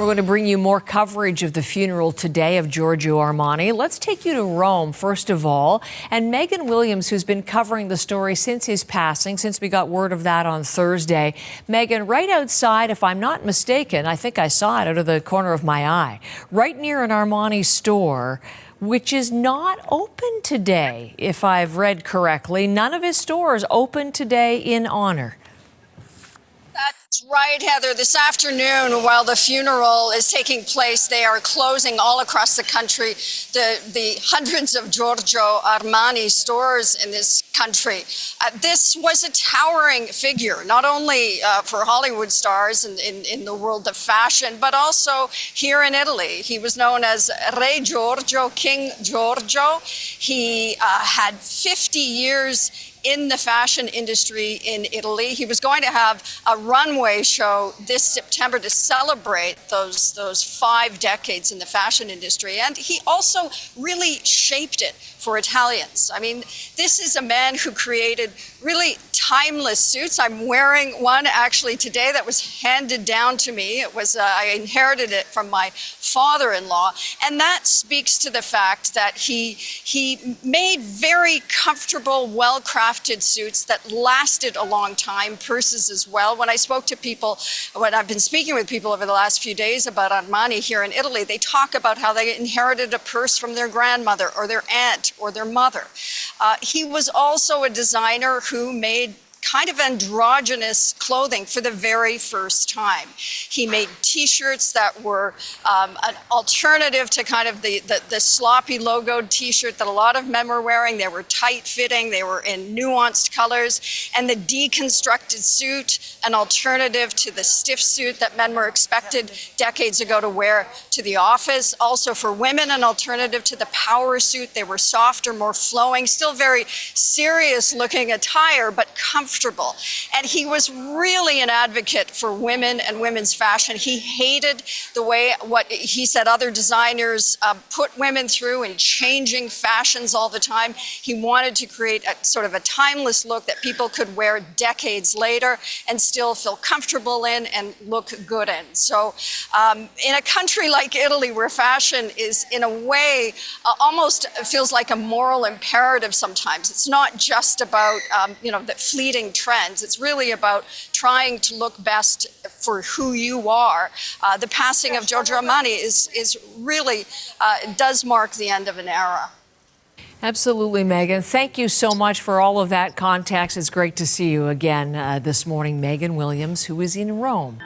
We're going to bring you more coverage of the funeral today of Giorgio Armani. Let's take you to Rome, first of all. And Megan Williams, who's been covering the story since his passing, since we got word of that on Thursday. Megan, right outside, if I'm not mistaken, I think I saw it out of the corner of my eye, right near an Armani store, which is not open today, if I've read correctly. None of his stores open today in honor. That's right, Heather. This afternoon, while the funeral is taking place, they are closing all across the country the hundreds of Giorgio Armani stores in this country. This was a towering figure, not only for Hollywood stars in the world of fashion, but also here in Italy. He was known as Re Giorgio, King Giorgio. He had 50 years in the fashion industry in Italy. He was going to have a runway show this September to celebrate those 5 decades in the fashion industry. And he also really shaped it for Italians. I mean, this is a man who created really timeless suits. I'm wearing one actually today that was handed down to me. It was I inherited it from my father-in-law, and that speaks to the fact that he made very comfortable, well-crafted suits that lasted a long time, purses as well. When I spoke to people, when I've been speaking with people over the last few days about Armani here in Italy, they talk about how they inherited a purse from their grandmother or their aunt or their mother. He was also a designer who made kind of androgynous clothing for the very first time. He made T-shirts that were an alternative to kind of the sloppy logoed T-shirt that a lot of men were wearing. They were tight-fitting, they were in nuanced colors, and the deconstructed suit, an alternative to the stiff suit that men were expected decades ago to wear to the office. Also for women, an alternative to the power suit. They were softer, more flowing, still very serious-looking attire, but comfortable. And he was really an advocate for women and women's fashion. He hated the way, what he said, other designers put women through in changing fashions all the time. He wanted to create a sort of a timeless look that people could wear decades later and still feel comfortable in and look good in. So in a country like Italy, where fashion is in a way almost feels like a moral imperative sometimes. It's not just about the fleeting trends. It's really about trying to look best for who you are. The passing of Giorgio Armani is really does mark the end of an era. Absolutely, Megan. Thank you so much for all of that context. It's great to see you again this morning, Megan Williams, who is in Rome.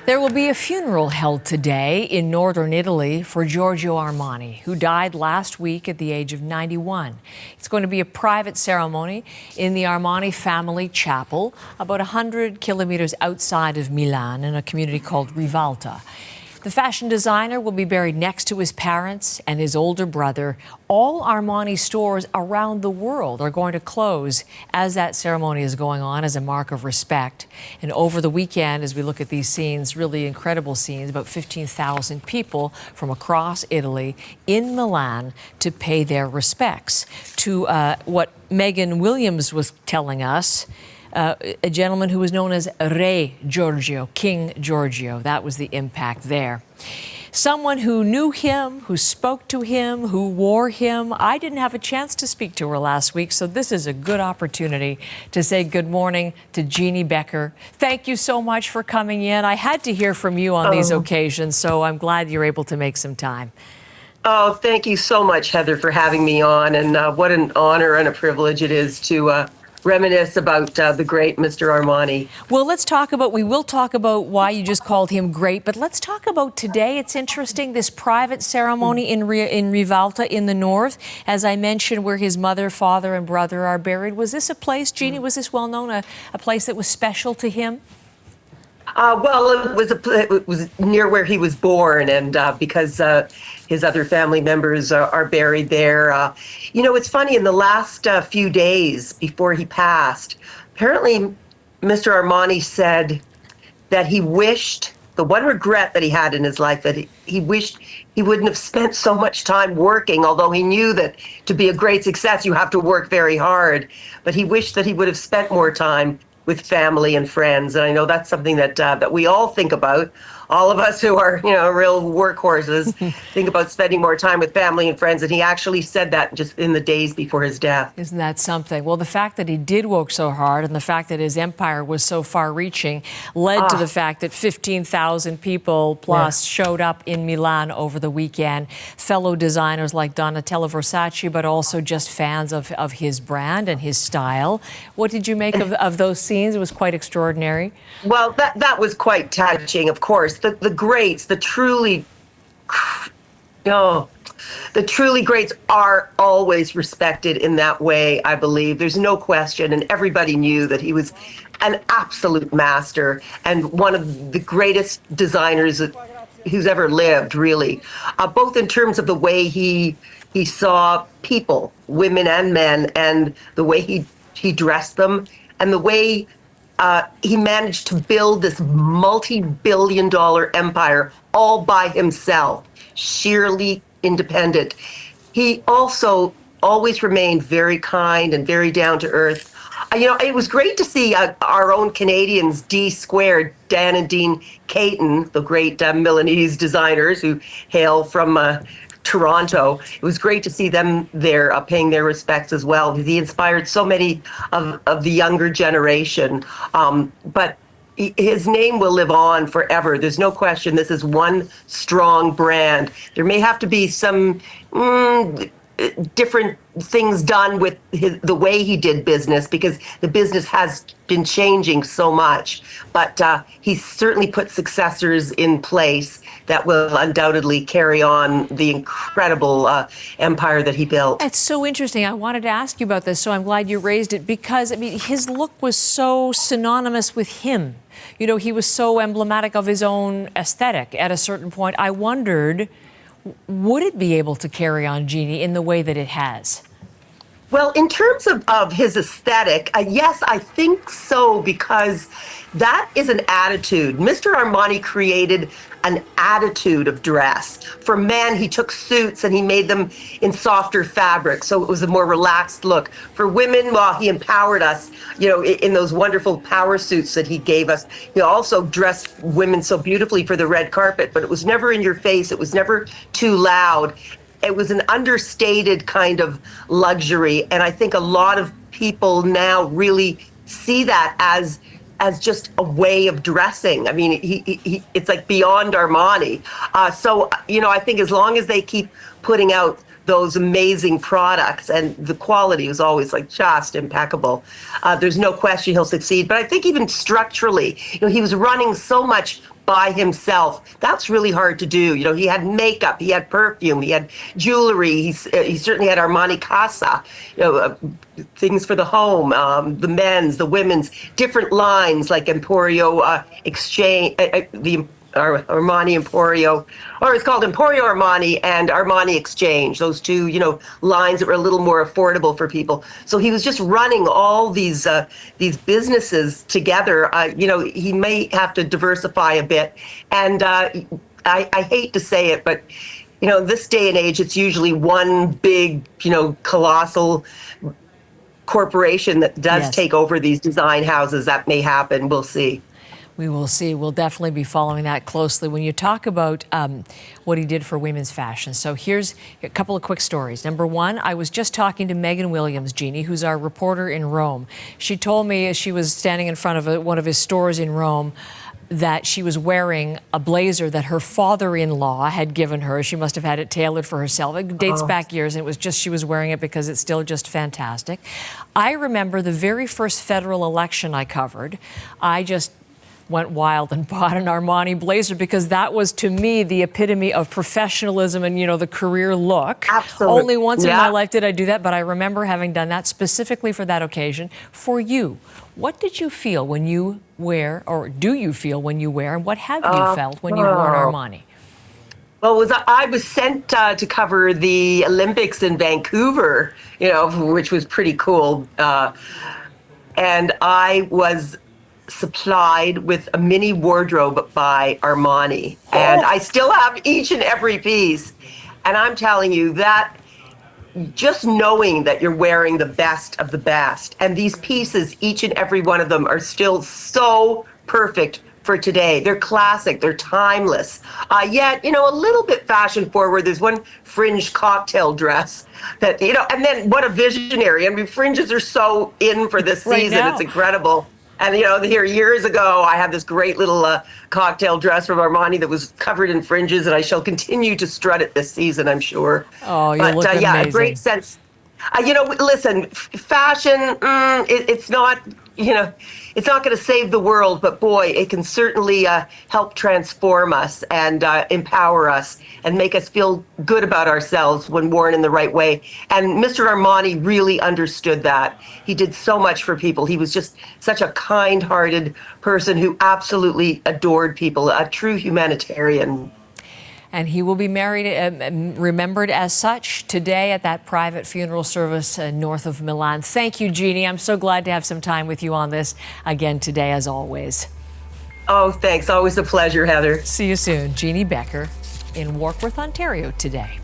There will be a funeral held today in northern Italy for Giorgio Armani, who died last week at the age of 91. It's going to be a private ceremony in the Armani family chapel, about 100 kilometers outside of Milan in a community called Rivalta. The fashion designer will be buried next to his parents and his older brother. All Armani stores around the world are going to close as that ceremony is going on as a mark of respect. And over the weekend, as we look at these scenes, really incredible scenes, about 15,000 people from across Italy in Milan to pay their respects to what Megan Williams was telling us. A gentleman who was known as Re Giorgio, King Giorgio. That was the impact there. Someone who knew him, who spoke to him, who wore him. I didn't have a chance to speak to her last week, so this is a good opportunity to say good morning to Jeanne Beker. Thank you so much for coming in. I had to hear from you on these occasions, so I'm glad you're able to make some time. Oh, thank you so much, Heather, for having me on, and what an honor and a privilege it is to reminisce about the great Mr. Armani. Well, we will talk about why you just called him great, but let's talk about today. It's interesting, this private ceremony in Rivalta in the north, as I mentioned, where his mother, father, and brother are buried. Was this a place, Jeanne, was this well known, a place that was special to him? Well, it was near where he was born, and because his other family members are buried there. It's funny, in the last few days before he passed, apparently Mr. Armani said that he wished, the one regret that he had in his life, that he wished he wouldn't have spent so much time working, although he knew that to be a great success, you have to work very hard. But he wished that he would have spent more time with family and friends. And I know that's something that we all think about all of us who are, real workhorses think about spending more time with family and friends. And he actually said that just in the days before his death. Isn't that something? Well, the fact that he did work so hard and the fact that his empire was so far-reaching led to the fact that 15,000 people plus showed up in Milan over the weekend. Fellow designers like Donatella Versace, but also just fans of his brand and his style. What did you make of those scenes? It was quite extraordinary. Well, that was quite touching, of course. The greats, the truly greats are always respected in that way, I believe. There's no question, and everybody knew that he was an absolute master and one of the greatest designers who's ever lived, really, both in terms of the way he saw people, women and men, and the way he dressed them, and the way he managed to build this multi-billion-dollar empire all by himself, sheerly independent. He also always remained very kind and very down to earth. It was great to see our own Canadians, D Squared, Dan and Dean Caton, the great Milanese designers who hail from Toronto. It was great to see them there paying their respects as well, because he inspired so many of the younger generation. But his name will live on forever. There's no question this is one strong brand. There may have to be some different things done with the way he did business, because the business has been changing so much. But he's certainly put successors in place that will undoubtedly carry on the incredible empire that he built. It's so interesting. I wanted to ask you about this, so I'm glad you raised it, because, his look was so synonymous with him. He was so emblematic of his own aesthetic at a certain point. I wondered, would it be able to carry on, Jeannie, in the way that it has? Well, in terms of his aesthetic, yes, I think so, because that is an attitude. Mr. Armani created an attitude of dress. For men, he took suits and he made them in softer fabric, so it was a more relaxed look. For women, well, he empowered us, in those wonderful power suits that he gave us. He also dressed women so beautifully for the red carpet, but it was never in your face. It was never too loud. It was an understated kind of luxury, and I think a lot of people now really see that as just a way of dressing. It's like beyond Armani. So I think as long as they keep putting out those amazing products, and the quality was always just impeccable, there's no question he'll succeed. But I think even structurally, he was running so much by himself. That's really hard to do. He had makeup, he had perfume, he had jewelry, he certainly had Armani Casa, things for the home, the men's, the women's, different lines like Emporio Exchange, Armani Emporio, or it's called Emporio Armani and Armani Exchange, those two, lines that were a little more affordable for people. So he was just running all these businesses together. He may have to diversify a bit. And I hate to say it, but this day and age, it's usually one big, colossal corporation that does take over these design houses. That may happen. We'll see. We will see. We'll definitely be following that closely. When you talk about what he did for women's fashion, so here's a couple of quick stories. Number one, I was just talking to Megan Williams, Jeannie, who's our reporter in Rome. She told me as she was standing in front of one of his stores in Rome that she was wearing a blazer that her father-in-law had given her. She must have had it tailored for herself. It dates back years, and it was just she was wearing it because it's still just fantastic. I remember the very first federal election I covered. I just went wild and bought an Armani blazer because that was, to me, the epitome of professionalism and, the career look. Absolutely. Only once in my life did I do that, but I remember having done that specifically for that occasion. For you, what did you feel when you wear, or do you feel when you wear, and what have you felt when you've worn Armani? Well, I was sent to cover the Olympics in Vancouver, which was pretty cool. And I was supplied with a mini wardrobe by Armani. And I still have each and every piece. And I'm telling you that just knowing that you're wearing the best of the best, and these pieces, each and every one of them, are still so perfect for today. They're classic. They're timeless. Yet, a little bit fashion forward. There's one fringe cocktail dress that, and then what a visionary. I mean, fringes are so in for this Right season. now. It's incredible. And, here years ago, I had this great little cocktail dress from Armani that was covered in fringes, and I shall continue to strut it this season, I'm sure. Oh, you look amazing. Yeah, a great sense. Listen, fashion, it's not, it's not going to save the world, but boy, it can certainly help transform us and empower us and make us feel good about ourselves when worn in the right way. And Mr. Armani really understood that. He did so much for people. He was just such a kind-hearted person who absolutely adored people, a true humanitarian. And he will be remembered as such today at that private funeral service north of Milan. Thank you, Jeannie. I'm so glad to have some time with you on this again today, as always. Oh, thanks. Always a pleasure, Heather. See you soon. Jeanne Beker in Warkworth, Ontario today.